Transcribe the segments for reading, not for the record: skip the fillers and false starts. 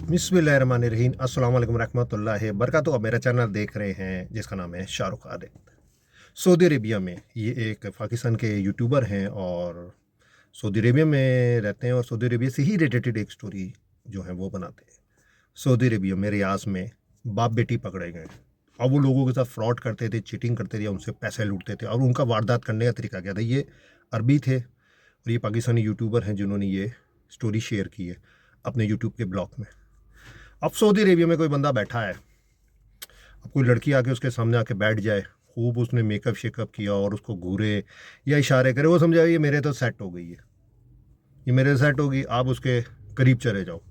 बिस्मिल्लाहिर्रहमानिर्रहीम अस्सलाम वालेकुम रहमतुल्लाहि बरकातुहू। आप मेरा चैनल देख रहे हैं जिसका नाम है शाहरुख आदिल। सऊदी अरेबिया में ये एक पाकिस्तान के यूट्यूबर हैं और सऊदी अरेबिया में रहते हैं और सऊदी अरेबिया से ही रिलेटेड एक स्टोरी जो है वो बनाते हैं। सऊदी अरेबिया में रियाज में बाप बेटी पकड़े गए और वो लोगों के साथ फ्रॉड करते थे, चीटिंग करते थे, उनसे पैसे लूटते थे और उनका वारदात करने का तरीका क्या था। ये अरबी थे और ये पाकिस्तानी यूट्यूबर हैं जिन्होंने ये स्टोरी शेयर की है अपने यूट्यूब के ब्लॉग में। अब सऊदी अरेबिया में कोई बंदा बैठा है, अब कोई लड़की आके उसके सामने आके बैठ जाए, खूब उसने मेकअप शेकअप किया और उसको घूरे या इशारे करे, वो समझाए ये मेरे तो सेट हो गई है, ये मेरे सेट होगी, आप उसके करीब चले जाओ।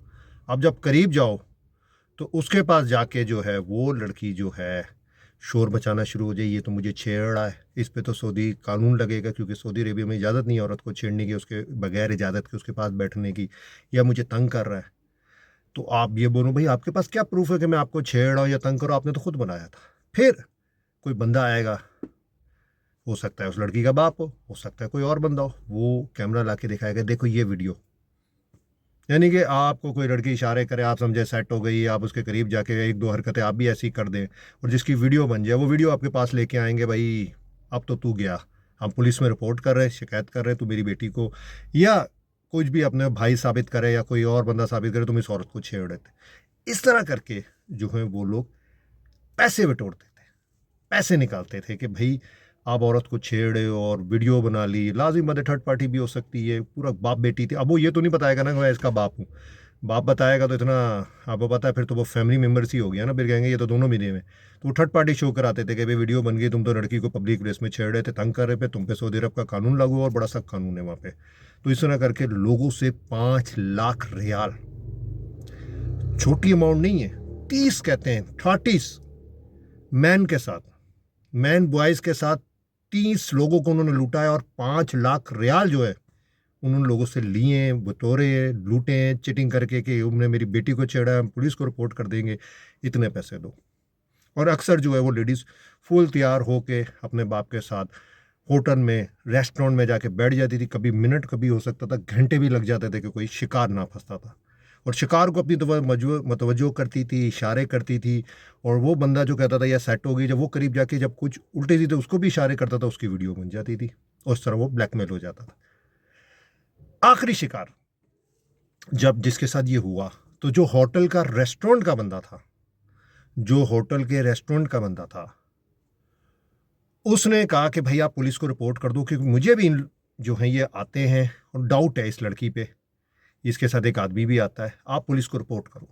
अब जब करीब जाओ तो उसके पास जाके जो है वो लड़की जो है शोर मचाना शुरू हो जाए, ये तो मुझे छेड़ रहा है। इस पे तो सऊदी कानून लगेगा क्योंकि सऊदी अरेबिया में इजाज़त नहीं है औरत को छेड़ने की, उसके बगैर इजाज़त के उसके पास बैठने की, या मुझे तंग कर रहा है। तो आप ये बोलो भाई आपके पास क्या प्रूफ है कि मैं आपको छेड़ रहा हूँ या तंग करो, आपने तो खुद बनाया था। फिर कोई बंदा आएगा, हो सकता है उस लड़की का बाप हो सकता है कोई और बंदा हो, वो कैमरा ला के दिखाएगा देखो ये वीडियो। यानी कि आपको कोई लड़की इशारे करे, आप समझे सेट हो गई, आप उसके करीब जाके एक दो हरकतें आप भी ऐसी कर दें और जिसकी वीडियो बन जाए, वो वीडियो आपके पास लेके आएंगे, भाई अब तो तू गया, हम पुलिस में रिपोर्ट कर रहे हैं, शिकायत कर रहे हैं, तू मेरी बेटी को या कुछ भी अपने भाई साबित करे या कोई और बंदा साबित करे तुम इस औरत को छेड़ रहे थे। इस तरह करके जो है वो लोग पैसे बटोरते थे, पैसे निकालते थे कि भाई आप औरत को छेड़े और वीडियो बना ली। लाजिम बात है थर्ड पार्टी भी हो सकती है, पूरा बाप बेटी थी। अब वो ये तो नहीं बताएगा ना कि मैं इसका बाप हूँ, बाप बताएगा तो इतना आपको पता है फिर तो वो फैमिली मेम्बर्स ही हो गया ना, फिर कहेंगे ये तो दोनों मिले में। तो वो थर्ड पार्टी शो कराते थे कि भाई वीडियो बन गई, तुम तो लड़की को पब्लिक प्लेस में छेड़ रहे थे, तंग कर रहे थे, तुम पे सऊदी अरब का कानून लागू और बड़ा सख्त कानून है वहाँ पे। तो इस तरह करके लोगों से 5 लाख रियाल, छोटी अमाउंट नहीं है, 30 कहते हैं 30 मैन के साथ, मैन बॉयज़ के साथ 30 लोगों को उन्होंने लूटा है और 5 लाख रियाल जो है उन्होंने लोगों से लिए, बटोरे, लूटे, चिटिंग करके कि उन्होंने मेरी बेटी को छेड़ा, हम पुलिस को रिपोर्ट कर देंगे, इतने पैसे दो। और अक्सर जो है वो लेडीज़ फुल तैयार होके अपने बाप के साथ होटल में, रेस्टोरेंट में जाके बैठ जाती थी। कभी मिनट, कभी हो सकता था घंटे भी लग जाते थे कि कोई शिकार ना फंसता था। और शिकार को अपनी मतवज्जो करती थी, इशारे करती थी और वो बंदा जो कहता था या सेट हो गई, जब वो करीब जाके जब कुछ उल्टे सीधे उसको भी इशारे करता था, उसकी वीडियो बन जाती थी और उस तरह वो ब्लैकमेल हो जाता था। आखिरी शिकार जब जिसके साथ ये हुआ, तो जो होटल का रेस्टोरेंट का बंदा था, जो होटल के रेस्टोरेंट का बंदा था, उसने कहा कि भाई आप पुलिस को रिपोर्ट कर दो क्योंकि मुझे भी जो है ये आते हैं और डाउट है इस लड़की पे, इसके साथ एक आदमी भी आता है, आप पुलिस को रिपोर्ट करो।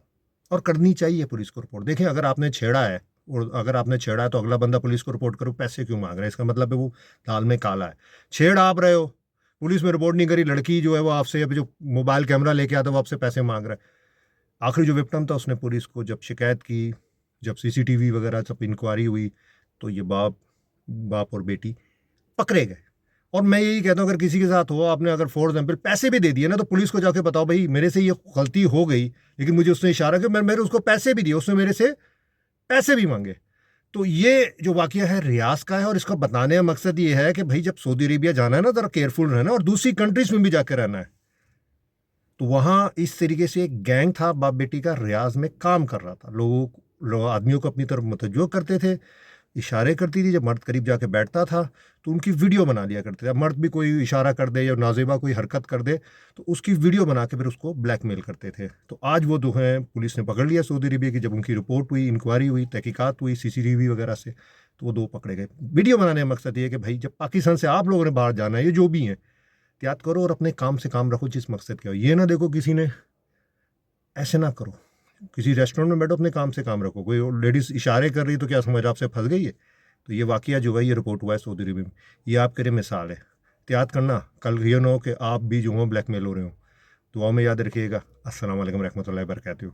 और करनी चाहिए पुलिस को रिपोर्ट। देखें अगर आपने छेड़ा है और अगर आपने छेड़ा है तो अगला बंदा पुलिस को रिपोर्ट करो, पैसे क्यों मांग रहा है, इसका मतलब है वो दाल में काला है। छेड़ आप रहे हो, पुलिस में रिपोर्ट नहीं करी, लड़की जो है वो आपसे जो मोबाइल कैमरा लेके आता है वो आपसे पैसे मांग रहा है। आखिरी जो विक्टिम था उसने पुलिस को जब शिकायत की, जब सीसीटीवी वगैरह सब इंक्वायरी हुई, तो ये बाप बाप और बेटी पकड़े गए। और मैं यही कहता हूँ अगर किसी के साथ हो, आपने अगर फॉर एग्जाम्पल पैसे भी दे दिए ना, तो पुलिस को जाके बताओ भाई मेरे से ये गलती हो गई, लेकिन मुझे उसने इशारा किया, मैंने उसको पैसे भी दिए, उसने मेरे से पैसे भी मांगे। तो ये जो वाकया है रियाज का है और इसका बताने का मकसद ये है कि भाई जब सऊदी अरेबिया जाना है ना, ज़रा केयरफुल रहना और दूसरी कंट्रीज में भी जाकर रहना है। तो वहाँ इस तरीके से एक गैंग था, बाप बेटी का रियाज में काम कर रहा था, आदमियों को अपनी तरफ मुतवज्जो करते थे, इशारे करती थी। जब मर्द करीब जाके बैठता था तो उनकी वीडियो बना लिया करते थे। अब मर्द भी कोई इशारा कर दे या नाजेबा कोई हरकत कर दे तो उसकी वीडियो बना के फिर उसको ब्लैकमेल करते थे। तो आज वो दो हैं पुलिस ने पकड़ लिया सऊदी अरेबिया की, जब उनकी रिपोर्ट हुई, इंक्वायरी हुई, तहकीकात हुई सीसीटीवी वगैरह से, तो वो दो पकड़े गए। वीडियो बनाने का मकसद ये है कि भाई जब पाकिस्तान से आप लोगों ने बाहर जाना है, ये जो भी हैं, एहतियात करो और अपने काम से काम रखो जिस मकसद के हो। ये ना देखो किसी ने, ऐसे ना करो, किसी रेस्टोरेंट में बैठो अपने काम से काम रखो, कोई लेडीज़ इशारे कर रही तो क्या समझ आपसे फंस गई है। तो ये वाकया जो है ये रिपोर्ट हुआ है सऊदी अरब में, ये आपके लिए मिसाल है। एहतियात करना, कल ये ना हो कि आप भी जो हो ब्लैकमेल हो रहे हो। दुआ में याद रखिएगा। अस्सलाम वालेकुम रहमतुल्लाहि व बरकातहू।